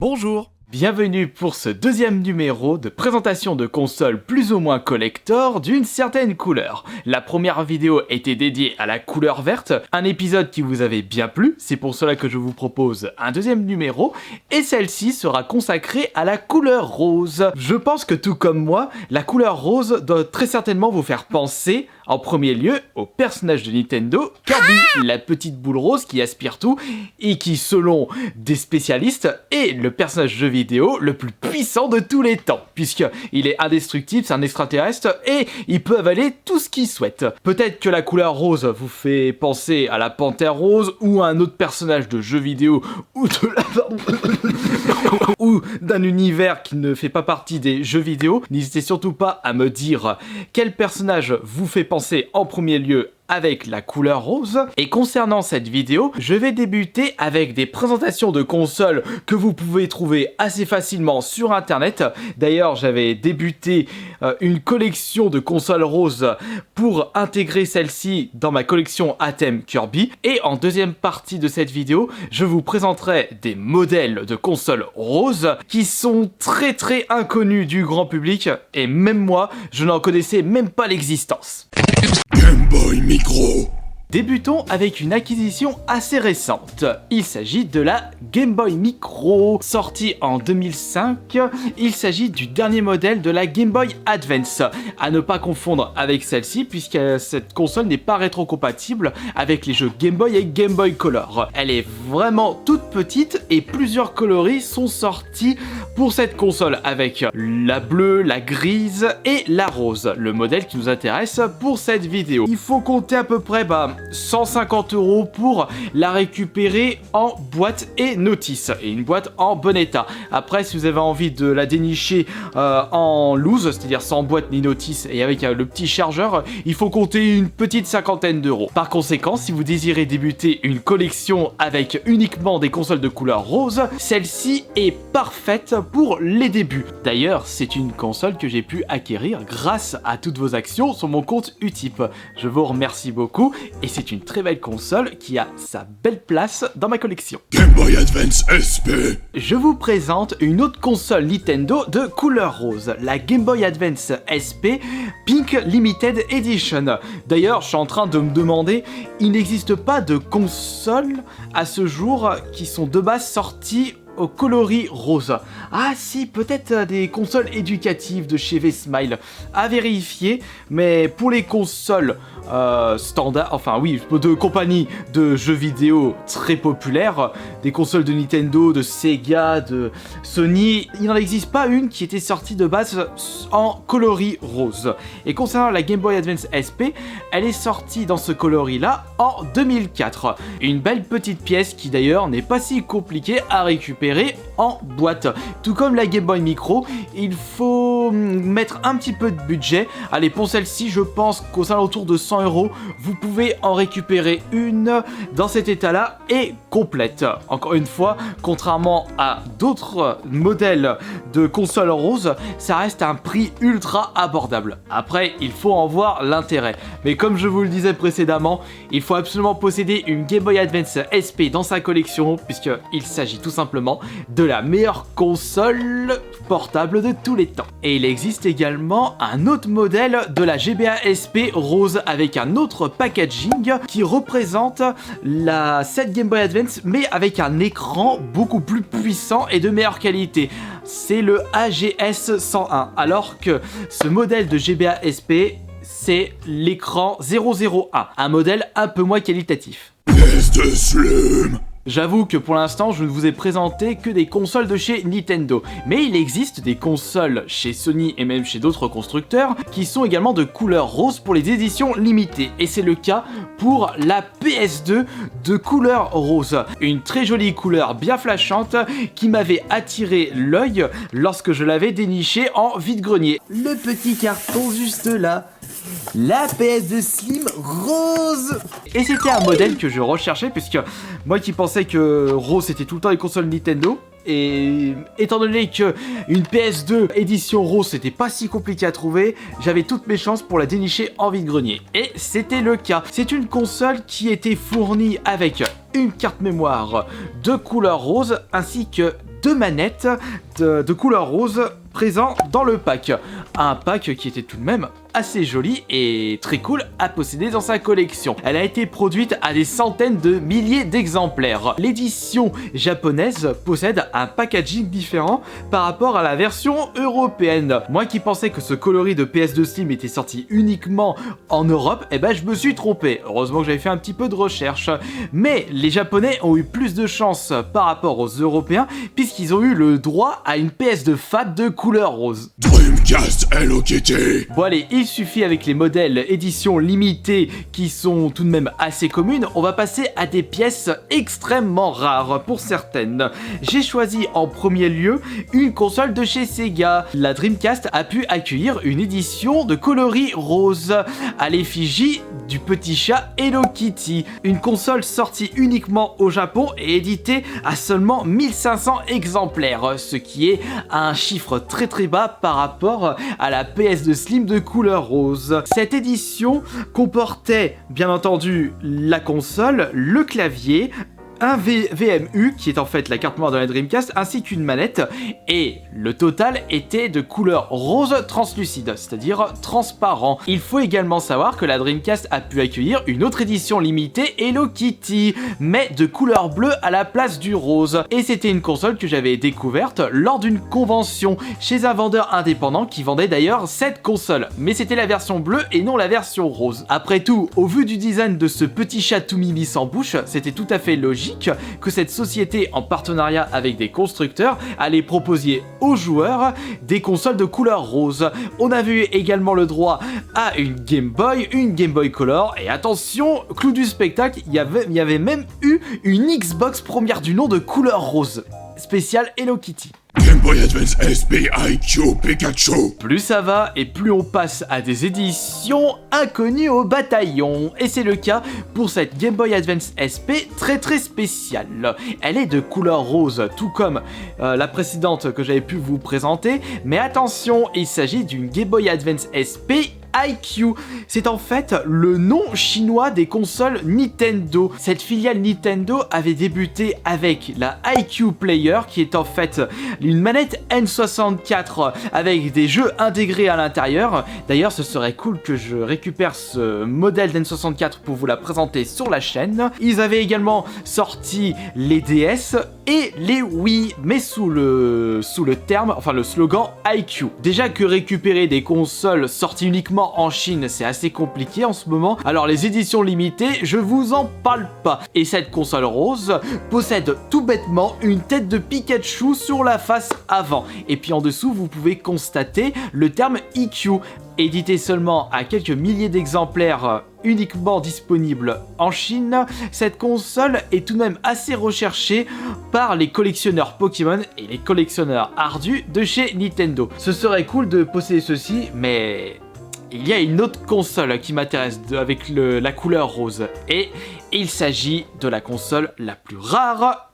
Bonjour. Bienvenue pour ce deuxième numéro de présentation de consoles plus ou moins collector d'une certaine couleur. La première vidéo était dédiée à la couleur verte, un épisode qui vous avait bien plu, c'est pour cela que je vous propose un deuxième numéro, et celle-ci sera consacrée à la couleur rose. Je pense que tout comme moi, la couleur rose doit très certainement vous faire penser en premier lieu au personnage de Nintendo, Kirby, la petite boule rose qui aspire tout et qui, selon des spécialistes, est le personnage de jeu vidéo le plus puissant de tous les temps, puisqu'il est indestructible, c'est un extraterrestre et il peut avaler tout ce qu'il souhaite. Peut-être que la couleur rose vous fait penser à la panthère rose ou à un autre personnage de jeu vidéo ou de la... ou d'un univers qui ne fait pas partie des jeux vidéo. N'hésitez surtout pas à me dire quel personnage vous fait penser en premier lieu avec la couleur rose. Et concernant cette vidéo, je vais débuter avec des présentations de consoles que vous pouvez trouver assez facilement sur internet. D'ailleurs, j'avais débuté une collection de consoles roses pour intégrer celle-ci dans ma collection à thème Kirby. Et en deuxième partie de cette vidéo, je vous présenterai des modèles de consoles roses qui sont très inconnus du grand public et même moi, je n'en connaissais même pas l'existence. Game Boy Micro. Débutons avec une acquisition assez récente. Il s'agit de la Game Boy Micro, sortie en 2005. Il s'agit du dernier modèle de la Game Boy Advance, à ne pas confondre avec celle-ci, puisque cette console n'est pas rétrocompatible avec les jeux Game Boy et Game Boy Color. Elle est vraiment toute petite et plusieurs coloris sont sortis pour cette console, avec la bleue, la grise et la rose, le modèle qui nous intéresse pour cette vidéo. Il faut compter à peu près 150 € pour la récupérer en boîte et notice, et une boîte en bon état. Après, si vous avez envie de la dénicher en loose, c'est-à-dire sans boîte ni notice et avec le petit chargeur, il faut compter une petite cinquantaine d'euros. Par conséquent, si vous désirez débuter une collection avec uniquement des consoles de couleur rose, celle-ci est parfaite pour les débuts. D'ailleurs, c'est une console que j'ai pu acquérir grâce à toutes vos actions sur mon compte Utip. Je vous remercie beaucoup. Et c'est une très belle console qui a sa belle place dans ma collection. Game Boy Advance SP. Je vous présente une autre console Nintendo de couleur rose, la Game Boy Advance SP Pink Limited Edition. D'ailleurs, je suis en train de me demander, il n'existe pas de consoles à ce jour qui sont de base sorties au coloris rose. Ah si, peut-être des consoles éducatives de chez V-Smile, à vérifier, mais pour les consoles standard, enfin oui, de compagnies de jeux vidéo très populaires, des consoles de Nintendo, de Sega, de Sony, il n'en existe pas une qui était sortie de base en coloris rose. Et concernant la Game Boy Advance SP, elle est sortie dans ce coloris-là en 2004. Une belle petite pièce qui d'ailleurs n'est pas si compliquée à récupérer en boîte. Tout comme la Game Boy Micro, il faut mettre un petit peu de budget. Allez, pour celle-ci, je pense qu'aux alentours de 100 €, vous pouvez en récupérer une dans cet état-là et complète. Encore une fois, contrairement à d'autres modèles de consoles roses, ça reste un prix ultra abordable. Après, il faut en voir l'intérêt. Mais comme je vous le disais précédemment, il faut absolument posséder une Game Boy Advance SP dans sa collection, puisqu'il s'agit tout simplement de la meilleure console portable de tous les temps. Et il existe également un autre modèle de la GBA SP rose avec un autre packaging qui représente cette Game Boy Advance mais avec un écran beaucoup plus puissant et de meilleure qualité. C'est le AGS 101, alors que ce modèle de GBA SP, c'est l'écran 001, un modèle un peu moins qualitatif. Pièce de Slim. J'avoue que pour l'instant, je ne vous ai présenté que des consoles de chez Nintendo, mais il existe des consoles chez Sony et même chez d'autres constructeurs qui sont également de couleur rose pour les éditions limitées, et c'est le cas pour la PS2 de couleur rose. Une très jolie couleur bien flashante qui m'avait attiré l'œil lorsque je l'avais dénichée en vide-grenier. Le petit carton juste là. La PS2 Slim rose. Et c'était un modèle que je recherchais, puisque moi qui pensais que rose c'était tout le temps les consoles Nintendo, et étant donné que une PS2 édition rose c'était pas si compliqué à trouver, j'avais toutes mes chances pour la dénicher en vide-grenier. Et c'était le cas. C'est une console qui était fournie avec une carte mémoire de couleur rose ainsi que 2 manettes de couleur rose présents dans le pack. Un pack qui était tout de même assez joli et très cool à posséder dans sa collection. Elle a été produite à des centaines de milliers d'exemplaires. L'édition japonaise possède un packaging différent par rapport à la version européenne. Moi qui pensais que ce coloris de PS2 Slim était sorti uniquement en Europe, eh ben je me suis trompé. Heureusement que j'avais fait un petit peu de recherche. Mais les Japonais ont eu plus de chance par rapport aux Européens puisqu'ils ont eu le droit à une PS2 Fat de couleur rose. Dreamcast Hello Kitty. Bon allez, il suffit avec les modèles édition limitée qui sont tout de même assez communes, on va passer à des pièces extrêmement rares pour certaines. J'ai choisi en premier lieu une console de chez Sega. La Dreamcast a pu accueillir une édition de coloris rose à l'effigie du petit chat Hello Kitty. Une console sortie uniquement au Japon et éditée à seulement 1500 exemplaires, ce qui est un chiffre très bas par rapport à la PS2 Slim de couleur rose. Cette édition comportait bien entendu la console, le clavier, un VMU qui est en fait la carte mémoire de la Dreamcast ainsi qu'une manette, et le total était de couleur rose translucide, c'est-à-dire transparent. Il faut également savoir que la Dreamcast a pu accueillir une autre édition limitée Hello Kitty, mais de couleur bleue à la place du rose, et c'était une console que j'avais découverte lors d'une convention chez un vendeur indépendant qui vendait d'ailleurs cette console, mais c'était la version bleue et non la version rose. Après tout, au vu du design de ce petit chat tout mimi sans bouche, c'était tout à fait logique que cette société, en partenariat avec des constructeurs, allait proposer aux joueurs des consoles de couleur rose. On avait également le droit à une Game Boy Color, et attention, clou du spectacle, il y avait même eu une Xbox première du nom de couleur rose, spéciale Hello Kitty. Game Boy Advance SP IQ Pikachu. Plus ça va et plus on passe à des éditions inconnues au bataillon. Et c'est le cas pour cette Game Boy Advance SP très spéciale. Elle est de couleur rose, tout comme la précédente que j'avais pu vous présenter. Mais attention, il s'agit d'une Game Boy Advance SP IQ. C'est en fait le nom chinois des consoles Nintendo. Cette filiale Nintendo avait débuté avec la IQ Player, qui est en fait une manette N64 avec des jeux intégrés à l'intérieur. D'ailleurs, ce serait cool que je récupère ce modèle d'N64 pour vous la présenter sur la chaîne. Ils avaient également sorti les DS et les Wii, mais sous le terme, enfin le slogan IQ. Déjà que récupérer des consoles sorties uniquement en Chine, c'est assez compliqué en ce moment, alors les éditions limitées, je vous en parle pas. Et cette console rose possède tout bêtement une tête de Pikachu sur la face avant. Et puis en dessous, vous pouvez constater le terme EQ. Édité seulement à quelques milliers d'exemplaires, uniquement disponible en Chine, cette console est tout de même assez recherchée par les collectionneurs Pokémon et les collectionneurs ardus de chez Nintendo. Ce serait cool de posséder ceci, mais il y a une autre console qui m'intéresse avec la couleur rose, et il s'agit de la console la plus rare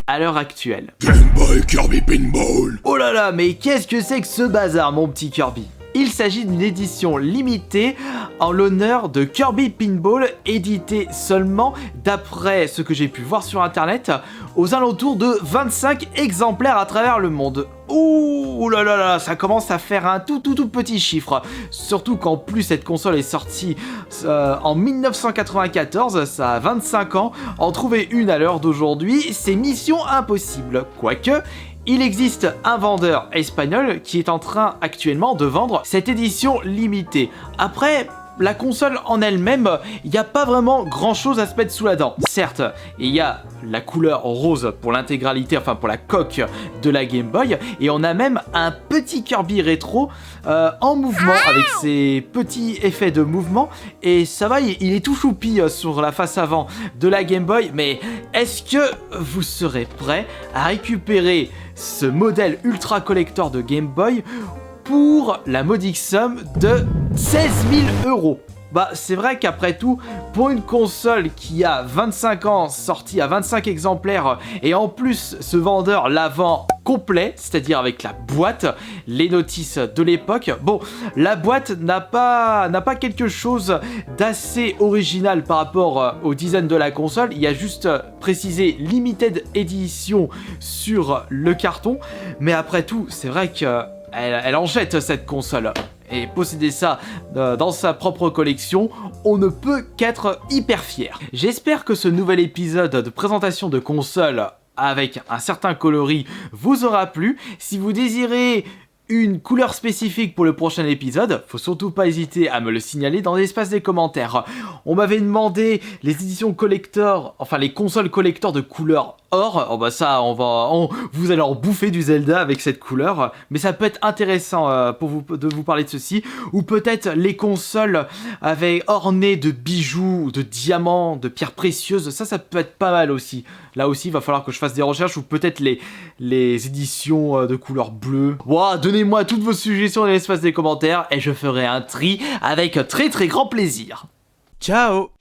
à l'heure actuelle. Game Boy Kirby Pinball. Oh là là, mais qu'est-ce que c'est que ce bazar, mon petit Kirby? Il s'agit d'une édition limitée en l'honneur de Kirby Pinball, édité seulement, d'après ce que j'ai pu voir sur internet, aux alentours de 25 exemplaires à travers le monde. Ouh là là là, ça commence à faire un tout petit chiffre. Surtout qu'en plus cette console est sortie en 1994, ça a 25 ans. En trouver une à l'heure d'aujourd'hui, c'est mission impossible. Quoique, il existe un vendeur espagnol qui est en train actuellement de vendre cette édition limitée. Après, la console en elle-même, il n'y a pas vraiment grand chose à se mettre sous la dent. Certes, il y a la couleur rose pour l'intégralité, enfin pour la coque de la Game Boy, et on a même un petit Kirby rétro en mouvement avec ses petits effets de mouvement, et ça va, il est tout choupi sur la face avant de la Game Boy. Mais est-ce que vous serez prêts à récupérer ce modèle ultra collector de Game Boy pour la modique somme de 16 000 €? Bah c'est vrai qu'après tout, pour une console qui a 25 ans, sortie à 25 exemplaires, et en plus ce vendeur la vend complet, c'est-à-dire avec la boîte, les notices de l'époque, bon, la boîte n'a pas quelque chose d'assez original par rapport au design de la console, il y a juste précisé Limited Edition sur le carton, mais après tout, c'est vrai que elle en jette cette console. Et posséder ça dans sa propre collection, on ne peut qu'être hyper fier. J'espère que ce nouvel épisode de présentation de console avec un certain coloris vous aura plu. Si vous désirez une couleur spécifique pour le prochain épisode, faut surtout pas hésiter à me le signaler dans l'espace des commentaires. On m'avait demandé les éditions collector, enfin les consoles collector de couleur or. Oh bah ça, vous allez en bouffer du Zelda avec cette couleur, mais ça peut être intéressant de vous parler de ceci, ou peut-être les consoles ornées de bijoux, de diamants, de pierres précieuses. Ça peut être pas mal aussi. Là aussi, il va falloir que je fasse des recherches, ou peut-être les éditions de couleur bleue. Wow, donnez-moi toutes vos suggestions dans l'espace des commentaires et je ferai un tri avec très très grand plaisir. Ciao!